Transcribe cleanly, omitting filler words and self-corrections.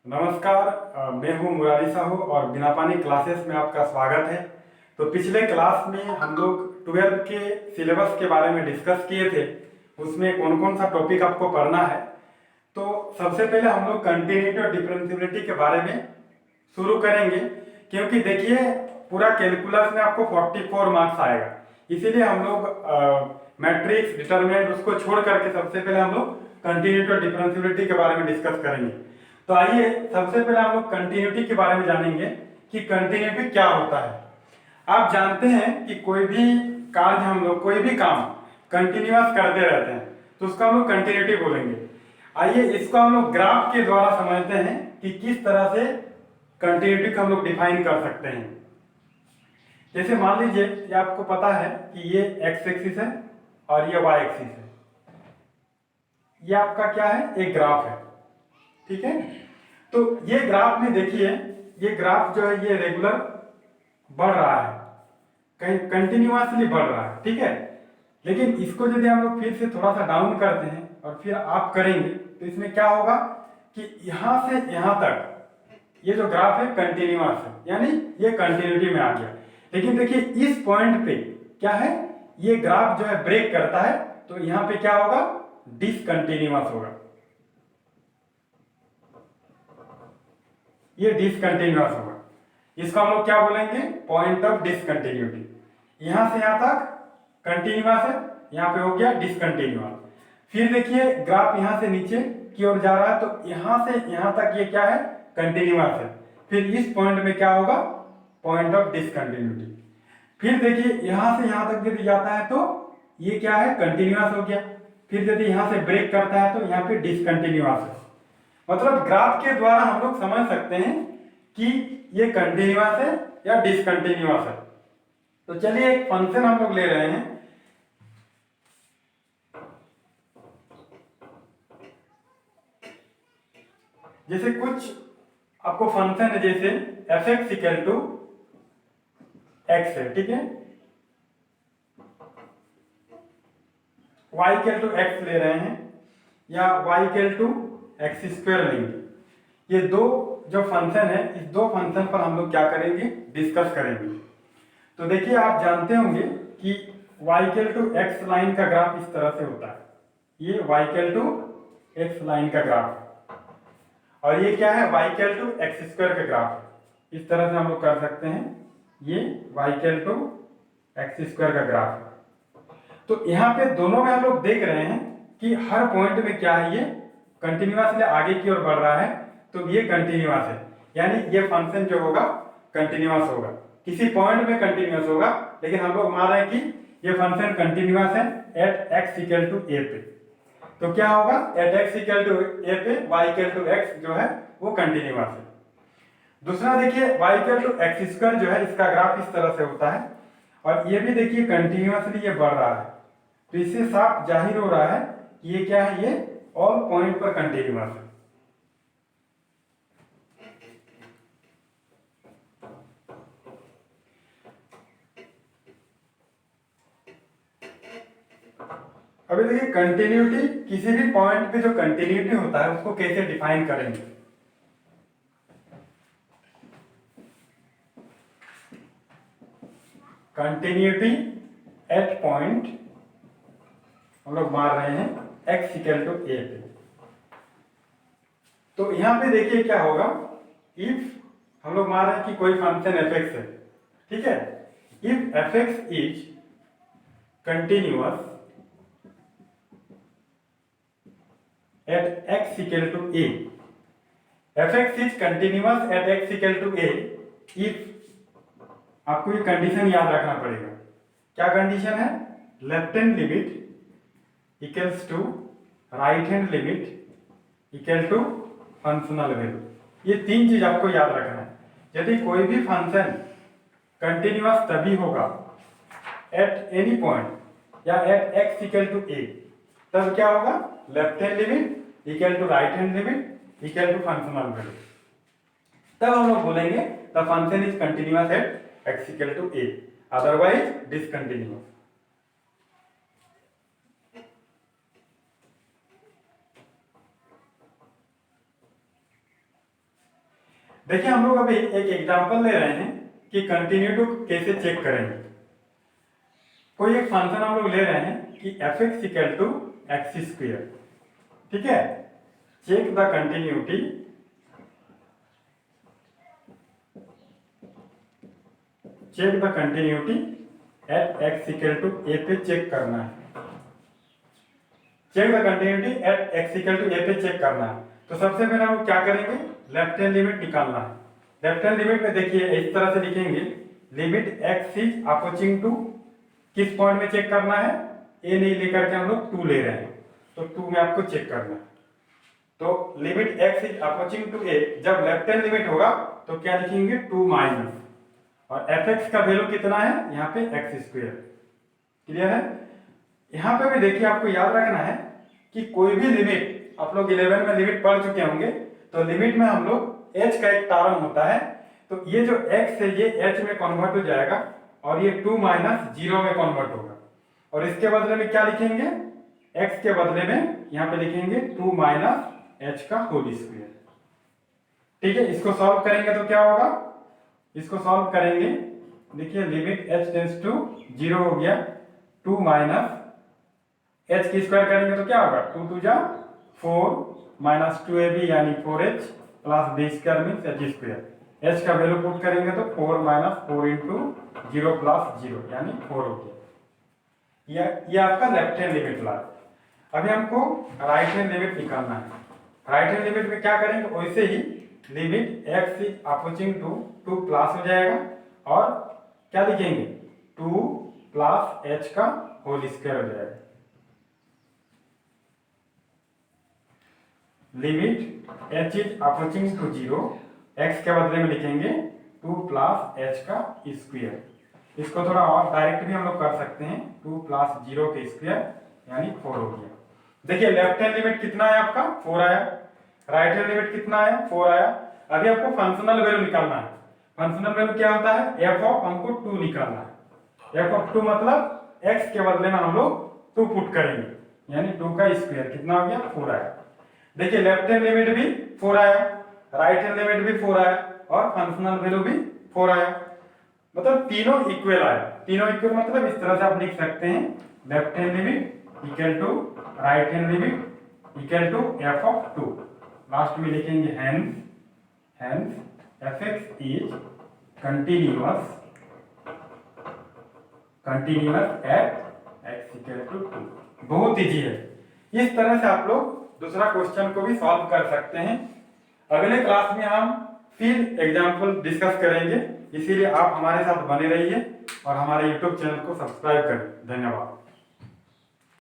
नमस्कार। मैं हूं मुरारी साहू और बिना पानी क्लासेस में आपका स्वागत है। तो पिछले क्लास में हम लोग 12th के सिलेबस के बारे में डिस्कस किए थे। उसमें कौन कौन सा टॉपिक आपको पढ़ना है। तो सबसे पहले हम लोग कंटिन्यूटी और डिफरेंशिएबिलिटी के बारे में शुरू करेंगे, क्योंकि देखिए पूरा कैलकुलस में आपको 44 मार्क्स आएगा। इसीलिए हम लोग मैट्रिक्स डिटरमिनेंट उसको छोड़ करके सबसे पहले हम लोग कंटिन्यूटी और डिफरेंशिएबिलिटी के बारे में डिस्कस करेंगे। तो आइए सबसे पहले हम लोग कंटिन्यूटी के बारे में जानेंगे कि कंटिन्यूटी क्या होता है। आप जानते हैं कि कोई भी कार्य हम लोग कोई भी काम कंटिन्यूअस करते रहते हैं तो उसको हम लोग कंटिन्यूटी बोलेंगे। आइए इसको हम लोग ग्राफ के द्वारा समझते हैं कि किस तरह से कंटिन्यूटी को हम लोग डिफाइन कर सकते हैं। जैसे मान लीजिए ये आपको पता है कि ये एक्स एक्सिस है और ये वाई एक्सिस है। ये आपका क्या है, एक ग्राफ है, ठीक है। तो ये ग्राफ में देखिए, ये ग्राफ जो है ये रेगुलर बढ़ रहा है, कहीं कंटिन्यूअसली बढ़ रहा है, ठीक है। लेकिन इसको यदि हम लोग फिर से थोड़ा सा डाउन करते हैं और फिर आप करेंगे तो इसमें क्या होगा कि यहां से यहां तक ये जो ग्राफ है कंटिन्यूअस है, यानी ये कंटिन्यूटी में आ गया। लेकिन देखिए इस पॉइंट पे क्या है, ये ग्राफ जो है ब्रेक करता है तो यहां पे क्या होगा, डिसकंटिन्यूअस होगा। ये डिसकंटिन्यूअस होगा। इसको हम लोग क्या बोलेंगे, पॉइंट ऑफ डिसकंटिन्यूटी। यहां से यहां तक कंटिन्यूअस है, यहां पे हो गया डिसकंटिन्यूअस। फिर देखिए ग्राफ यहां से नीचे की ओर जा रहा है तो यहां से यहां तक ये क्या है, कंटिन्यूअस है। फिर इस पॉइंट में क्या होगा, पॉइंट ऑफ डिसकंटिन्यूटी। फिर देखिए यहां से यहां तक यदि जाता है तो ये क्या है, कंटिन्यूअस हो गया। फिर यदि यहां से ब्रेक करता है तो यहां पे डिसकंटिन्यूअस है। मतलब ग्राफ के द्वारा हम लोग समझ सकते हैं कि ये कंटिन्यूअस है या डिसकंटिन्यूअस है। तो चलिए एक फंक्शन हम लोग ले रहे हैं। जैसे कुछ आपको फंक्शन है, जैसे f x equal to x है, ठीक है। y इक्वल टू एक्स ले रहे हैं या y equal to x square लेंगे। ये दो जो फंक्शन है, इस दो फंक्शन पर हम लोग क्या करेंगे, डिस्कस करेंगे। तो देखिए आप जानते होंगे कि y equal to x line का ग्राफ इस तरह से होता है। ये y equal to x line का ग्राफ है और ये क्या है, y equal to x square का ग्राफ है। इस तरह से हम लोग कर सकते हैं, ये y equal to x square का ग्राफ है। तो यहाँ पे दोनों में हम लोग देख रहे हैं कि हर पॉइंट में क्या है, ये कंटिन्यूअसली आगे की ओर बढ़ रहा है तो ये कंटिन्यूअस है, यानी ये फंक्शन जो होगा कंटिन्यूअस होगा। किसी पॉइंट में कंटिन्यूअस होगा, लेकिन हम लोग मान रहे हैं कि ये फंक्शन कंटिन्यूअस है एट एक्स इक्वल टू ए पे। तो क्या होगा, एट एक्स इक्वल टू ए पे वाई इक्वल टू एक्स जो है वो कंटिन्यूअस है। दूसरा देखिए y equal to x square जो है, इसका ग्राफ इस तरह से होता है और ये भी देखिए कंटिन्यूअसली ये बढ़ रहा है। तो इससे साफ जाहिर हो रहा है कि ये क्या है, ये ऑल पॉइंट पर कंटिन्यूअस है। अभी देखिए कंटिन्यूटी, किसी भी पॉइंट पे जो कंटिन्यूटी होता है उसको कैसे डिफाइन करेंगे। कंटिन्यूटी एट पॉइंट हम लोग मार रहे हैं x इक्वल टू ए पे। तो यहां पे देखिए क्या होगा, इफ हम लोग मान रहे हैं कि कोई फंक्शन f है, ठीक है। If f is continuous at x equal to a, f is continuous at x equal to a if, आपको ये कंडीशन याद रखना पड़ेगा। क्या कंडीशन है, left hand limit equals to right hand limit equal to functional value. ये तीन चीज आपको याद रखना है। यदि कोई भी फंक्शन कंटिन्यूअस तभी होगा एट एनी पॉइंट या at x equal to a, तब क्या होगा, left hand limit equal to right hand limit equal to functional value. तब हम लोग बोलेंगे the function is continuous at x equal to a, otherwise discontinuous. देखिए हम लोग अभी एक एग्जांपल ले रहे हैं कि कंटिन्यूटी कैसे चेक करेंगे। कोई एक फंक्शन हम लोग ले रहे हैं कि f(x) equal to x square, ठीक है। Check the continuity at x equal to a पे चेक करना है। Check the continuity at x equal to a पे चेक करना है। तो सबसे पहले हम क्या करेंगे, लेफ्ट हैंड लिमिट निकालना है। लेफ्ट हैंड लिमिट में देखिए इस तरह से लिखेंगे, limit x is approaching to, किस पॉइंट में चेक करना है, a नहीं लेकर के हम लोग 2 ले रहे हैं, तो 2 में आपको चेक करना है। तो limit x is approaching to a, जब लेफ्ट हैंड लिमिट होगा तो क्या लिखेंगे 2 माइनस, और fx का वैल्यू कितना है यहाँ पे x स्क्वायर। क्लियर है। यहाँ पे भी देखिए आपको याद रखना है कि कोई भी लिमिट, आप लोग 11 में लिमिट पढ़ चुके होंगे, तो लिमिट में हम लोग h का एक टर्म होता है, तो ये जो x है ये h में कन्वर्ट हो जाएगा और ये 2 माइनस 0 में कन्वर्ट होगा, और इसके बदले में क्या लिखेंगे, x के बदले में यहाँ पे लिखेंगे 2 माइनस h का होल स्क्वायर। ठीक है, इसको सॉल्व करेंगे तो क्या होगा, इसको सॉल्व करेंगे, देखिए लिमिट h टेंड्स टू 0 हो गया, 2 माइनस h की स्क्वायर करेंगे तो क्या होगा, 2 2 जा 4 माइनस 2ab यानी 4h plus b square means h square. h का वैल्यू पुट करेंगे तो 4 माइनस 4 इंटू 0 प्लस 0 यानी 4 हो गया। ये आपका लेफ्ट हैंड लिमिट ला। अभी हमको राइट हैंड लिमिट निकालना है। राइट हैंड लिमिट में क्या करेंगे, वैसे ही limit x is approaching to 2 plus हो जाएगा, और क्या लिखेंगे 2 प्लस h का होल स्क्वायर हो जाएगा। Limit h is approaching to 0, x के बदले में लिखेंगे 2 प्लस h का स्क्वायर। इसको थोड़ा और डायरेक्ट भी हम लोग कर सकते हैं, 2 प्लस 0 के स्क्वायर यानी 4 हो गया। देखिए लेफ्ट हैंड लिमिट कितना है आपका 4 आया, राइट हैंड लिमिट कितना आया 4 आया। अभी आपको फंक्शनल वैल्यू निकालना है। फंक्शनल वैल्यू क्या होता है, f ऑफ हमको 2 निकालना है। f ऑफ 2 मतलब x के बदले में हम लोग 2 पुट करेंगे, यानी 2 का स्क्वायर कितना हो गया 4 आया। देखिए लेफ्ट हैंड लिमिट भी 4 आया, राइट हैंड लिमिट भी 4 आया, और फंक्शनल वैल्यू भी 4 आया, मतलब तीनों इक्वल आया। तीनों इक्वल मतलब इस तरह से आप लिख सकते हैं, left hand limit equal to right hand limit equal to f of 2। Last में लिखेंगे hence fx is continuous at x equal to 2। बहुत इजी है। इस तरह से आप लोग दूसरा क्वेश्चन को भी सॉल्व कर सकते हैं। अगले क्लास में हम फिर एग्जाम्पल डिस्कस करेंगे, इसीलिए आप हमारे साथ बने रहिए और हमारे YouTube चैनल को सब्सक्राइब करें। धन्यवाद।